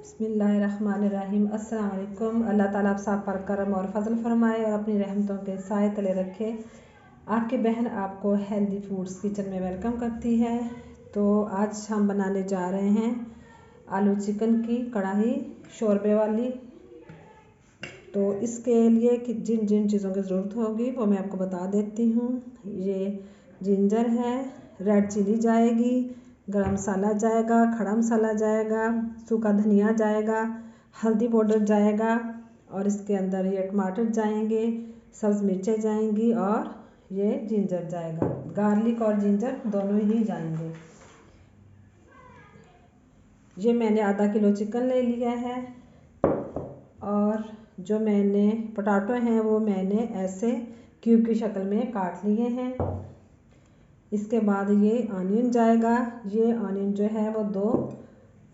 बिस्मिल्लाहिर्रहमानिर्रहीम। अस्सलाम वालेकुम। अल्लाह ताला आप सब पर करम और फजल फरमाए और अपनी रहमतों के साए तले रखे। आपकी बहन आपको हेल्दी फूड्स किचन में वेलकम करती है। तो आज हम बनाने जा रहे हैं आलू चिकन की कढ़ाई शोरबे वाली। तो इसके लिए जिन जिन चीज़ों की ज़रूरत होगी वो मैं आपको बता देती हूँ। ये जिंजर है, रेड चिली जाएगी, गरम मसाला जाएगा, खड़ा मसाला जाएगा, सूखा धनिया जाएगा, हल्दी पाउडर जाएगा और इसके अंदर ये टमाटर जाएंगे, सब्ज़ मिर्चें जाएंगी और ये जिंजर जाएगा। गार्लिक और जिंजर दोनों ही जाएंगे। ये मैंने आधा किलो चिकन ले लिया है और जो मैंने पोटैटो हैं वो मैंने ऐसे क्यूब की शक्ल में काट लिए हैं। इसके बाद ये ऑनियन जाएगा। ये ऑनियन जो है वो दो,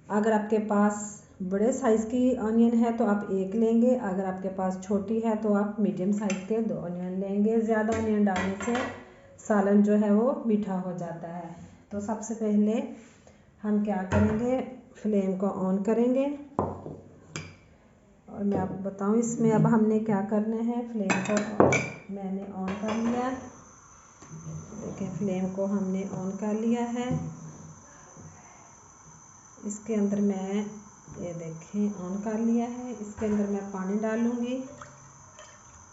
अगर आपके पास बड़े साइज़ की ऑनियन है तो आप एक लेंगे, अगर आपके पास छोटी है तो आप मीडियम साइज़ के दो ऑनियन लेंगे। ज़्यादा ऑनियन डालने से सालन जो है वो मीठा हो जाता है। तो सबसे पहले हम क्या करेंगे, फ्लेम को ऑन करेंगे और मैं आपको बताऊं इसमें अब हमने क्या करना है। फ्लेम को मैंने ऑन कर लिया, देखिए फ्लेम को हमने ऑन कर लिया है। इसके अंदर मैं ये देखें ऑन कर लिया है। इसके अंदर मैं पानी डालूंगी।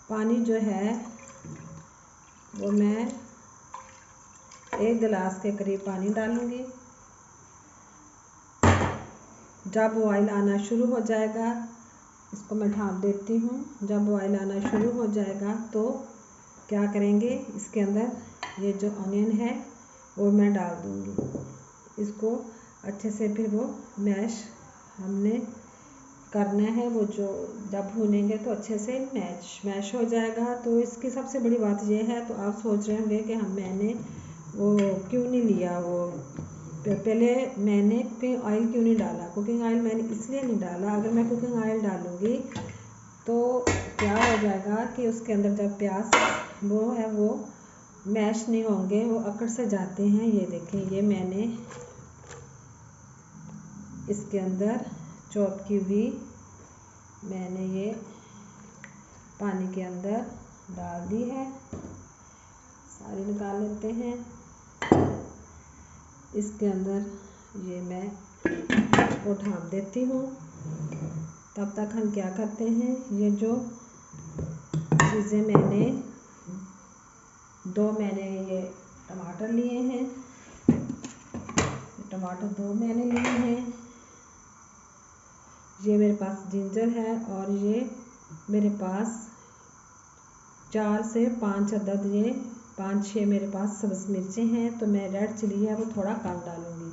पानी जो है वो मैं 1 गिलास के करीब पानी डालूंगी। जब ऑयल आना शुरू हो जाएगा इसको मैं ढाँप देती हूँ। जब ऑयल आना शुरू हो जाएगा तो क्या करेंगे, इसके अंदर ये जो ऑनियन है वो मैं डाल दूँगी। इसको अच्छे से फिर वो मैश हमने करना है। वो जो जब भूनेंगे तो अच्छे से मैश हो जाएगा। तो इसकी सबसे बड़ी बात ये है, तो आप सोच रहे होंगे कि मैंने वो क्यों नहीं लिया, वो पहले मैंने कुकिंग ऑयल क्यों नहीं डाला। कुकिंग ऑयल मैंने इसलिए नहीं डाला, अगर मैं कुकिंग ऑयल डालूँगी तो क्या हो जाएगा कि उसके अंदर जब प्याज वो है वो मैश नहीं होंगे, वो अकड़ से जाते हैं। ये देखें, ये मैंने इसके अंदर चॉप की हुई मैंने ये पानी के अंदर डाल दी है। सारी निकाल लेते हैं। इसके अंदर ये मैं वो ढाँप देती हूँ। तब तक हम क्या करते हैं, ये जो चीज़ें मैंने ये टमाटर लिए हैं, टमाटर 2 मैंने लिए हैं। ये मेरे पास जिंजर है और ये मेरे पास 4 से 5 अदद, ये 5-6 मेरे पास सब्ज़ मिर्चें हैं। तो मैं रेड चिली है वो थोड़ा कम डालूँगी।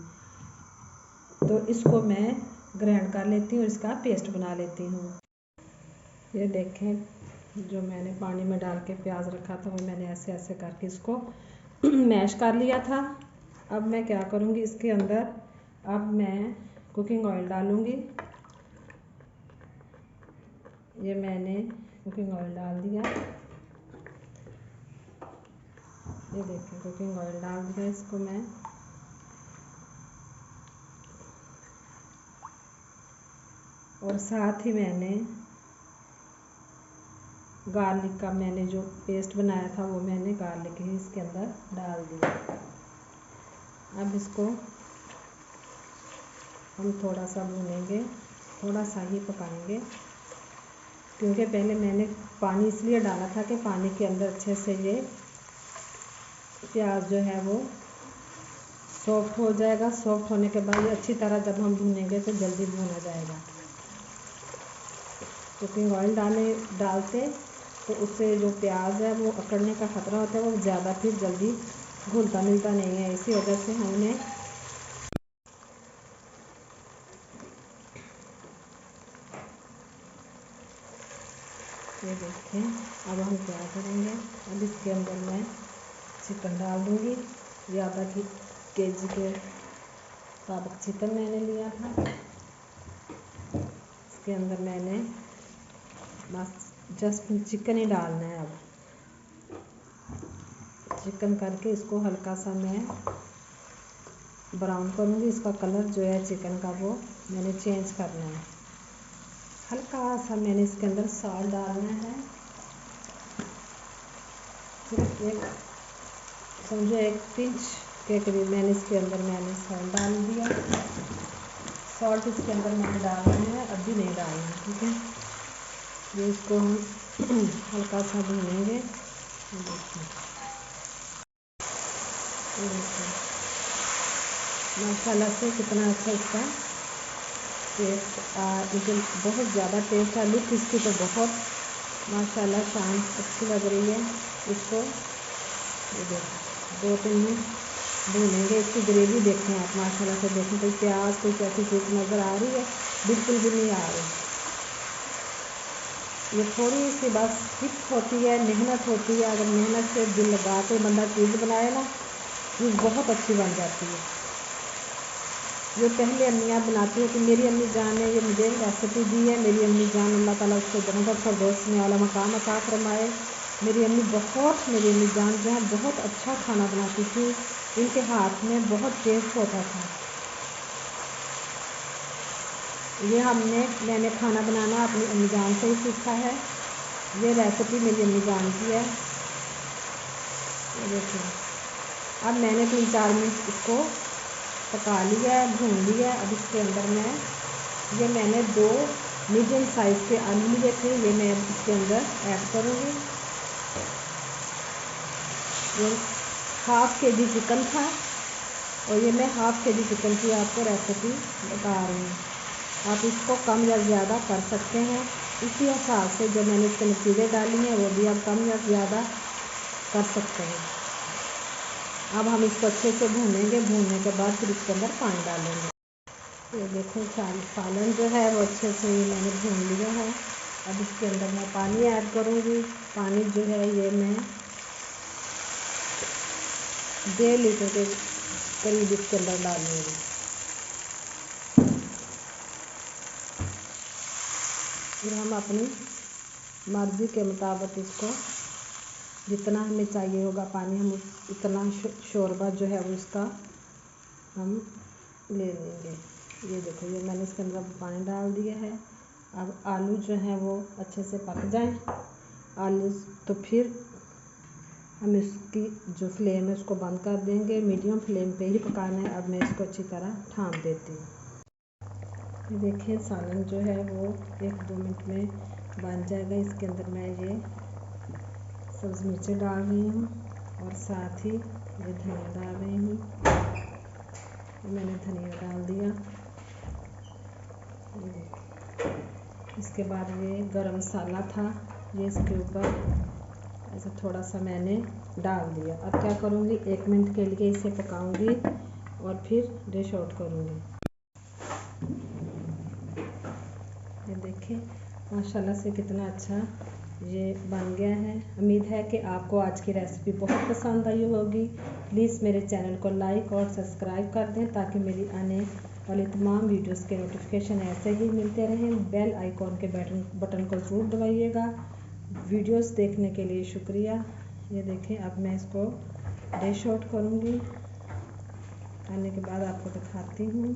तो इसको मैं ग्राइंड कर लेती हूँ और इसका पेस्ट बना लेती हूँ। ये देखें, जो मैंने पानी में डाल के प्याज रखा था वो मैंने ऐसे ऐसे करके इसको मैश कर लिया था। अब मैं क्या करूँगी, इसके अंदर अब मैं कुकिंग ऑयल डालूँगी। ये मैंने कुकिंग ऑयल डाल दिया। ये देखें कुकिंग ऑयल डाल दिया। इसको मैं और साथ ही मैंने गार्लिक का मैंने जो पेस्ट बनाया था वो मैंने गार्लिक ही इसके अंदर डाल दिया। अब इसको हम थोड़ा सा भूनेंगे, थोड़ा सा ही पकाएंगे, क्योंकि पहले मैंने पानी इसलिए डाला था कि पानी के अंदर अच्छे से ये प्याज जो है वो सॉफ्ट हो जाएगा। सॉफ्ट होने के बाद ये अच्छी तरह जब हम भूनेंगे तो जल्दी भुना जाएगा। कुकिंग ऑयल डालते तो उससे जो प्याज है वो अकड़ने का ख़तरा होता है, वो ज़्यादा फिर जल्दी घुलता मिलता नहीं है। इसी वजह से हमने ये देखें। अब हम क्या करेंगे, अब इसके अंदर मैं चिकन डाल दूँगी। ये आधा केजी के साबुत चिकन मैंने लिया था। इसके अंदर मैंने बस जस्ट चिकन ही डालना है। अब चिकन करके इसको हल्का सा मैं ब्राउन करूँगी। इसका कलर जो है चिकन का वो मैंने चेंज करना है। हल्का सा मैंने इसके अंदर सॉल्ट डालना है, सिर्फ एक समझो 1 पिंच के करीब मैंने इसके अंदर सॉल्ट डाल दिया। सॉल्ट इसके अंदर मैंने डालना है, अभी नहीं डालना है, ठीक है। ये इसको हम हल्का सा भूनेंगे। मसाला से कितना अच्छा इसका टेस्ट मुझे बहुत ज़्यादा टेस्ट है। लुक इसकी तो बहुत माशाल्लाह शान अच्छी लग रही है। इसको ये देखो 2-3 मिनट भूनेंगे। इसकी ग्रेवी देखें आप, माशाल्लाह से देखें तो प्याज कुछ ऐसी चीज़ नज़र आ रही है, बिल्कुल भी नहीं आ रही। ये थोड़ी सी बस स्किप होती है, मेहनत होती है। अगर मेहनत से दिल लगा के बंदा चीज़ बनाए ना, चीज़ बहुत अच्छी बन जाती है। जो पहले अम्मियाँ बनाती है कि मेरी अम्मी जान ने ये मुझे रेसिपी दी है। मेरी अम्मी जान अल्लाह ताला उसको जन्नत फिरदौस में आला मकाम अता फरमाए। मेरी अम्मी जान जो है बहुत अच्छा खाना बनाती थी। इनके हाथ में बहुत टेस्ट होता था। ये मैंने खाना बनाना अपनी अम्मी जान से ही सीखा है। ये रेसिपी मेरी अम्मी जान की है। ये देखिए, अब मैंने 3-4 मिनट इसको पका लिया है, भून लिया है। अब इसके अंदर मैंने 2 मीडियम साइज़ के आलू लिए थे, ये मैं इसके अंदर ऐड करूँगी। ये 1/2 kg चिकन था और ये मैं 1/2 kg चिकन की आपको रेसिपी बता रही हूँ। आप इसको कम या ज़्यादा कर सकते हैं। इसी हिसाब से जो मैंने इसके नतीजे डाली हैं वो भी आप कम या ज़्यादा कर सकते हैं। अब हम इसको अच्छे से भूनेंगे। भूनने के बाद फिर इसके अंदर पानी डालेंगे। ये देखो सालन जो है वो अच्छे से मैंने भून लिया है। अब इसके अंदर मैं पानी ऐड करूँगी। पानी जो है ये मैं 1.5 लीटर के करीब इसके अंदर डालूँगी। फिर हम अपनी मर्ज़ी के मुताबिक इसको जितना हमें चाहिए होगा पानी, हम उतना शोरबा जो है वो इसका हम ले लेंगे। ये देखो, ये मैंने इसके अंदर पानी डाल दिया है। अब आलू जो है वो अच्छे से पक जाएं आलू, तो फिर हम इसकी जो फ्लेम है उसको बंद कर देंगे। मीडियम फ्लेम पे ही पकाना है। अब मैं इसको अच्छी तरह ढाँप देती हूँ। ये देखिए, सालन जो है वो 1-2 मिनट में बन जाएगा। इसके अंदर मैं ये सब्ज़ मिर्चें डाल रही हूँ और साथ ही ये धनिया डाल रही हूँ। मैंने धनिया डाल दिया। ये देखो, इसके बाद ये गरम मसाला था, ये इसके ऊपर ऐसा थोड़ा सा मैंने डाल दिया। अब क्या करूँगी, 1 मिनट के लिए इसे पकाऊँगी और फिर डिश आउट करूँगी। ये देखिए, माशाल्लाह से कितना अच्छा ये बन गया है। उम्मीद है कि आपको आज की रेसिपी बहुत पसंद आई होगी। प्लीज़ मेरे चैनल को लाइक और सब्सक्राइब कर दें ताकि मेरी आने वाली तमाम वीडियोस के नोटिफिकेशन ऐसे ही मिलते रहें। बेल आइकॉन के बटन को ज़रूर दबाइएगा। वीडियोस देखने के लिए शुक्रिया। ये देखें, अब मैं इसको डिश आउट करूँगी। करने के बाद आपको दिखाती हूँ।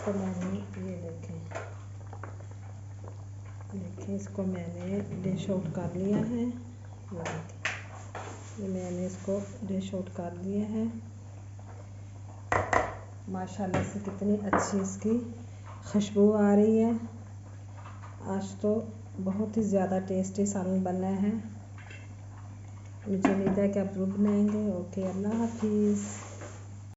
तो मैंने ये देखें इसको मैंने डिश आउट कर लिया है। ये देखिए, ये मैंने इसको डिश आउट कर लिया है। माशाल्लाह से कितनी अच्छी इसकी खुशबू आ रही है। आज तो बहुत ही ज़्यादा टेस्टी सालन बना है। मुझे उम्मीद है कि आप ज़रूर बनाएंगे। ओके, अल्लाह हाफिज़।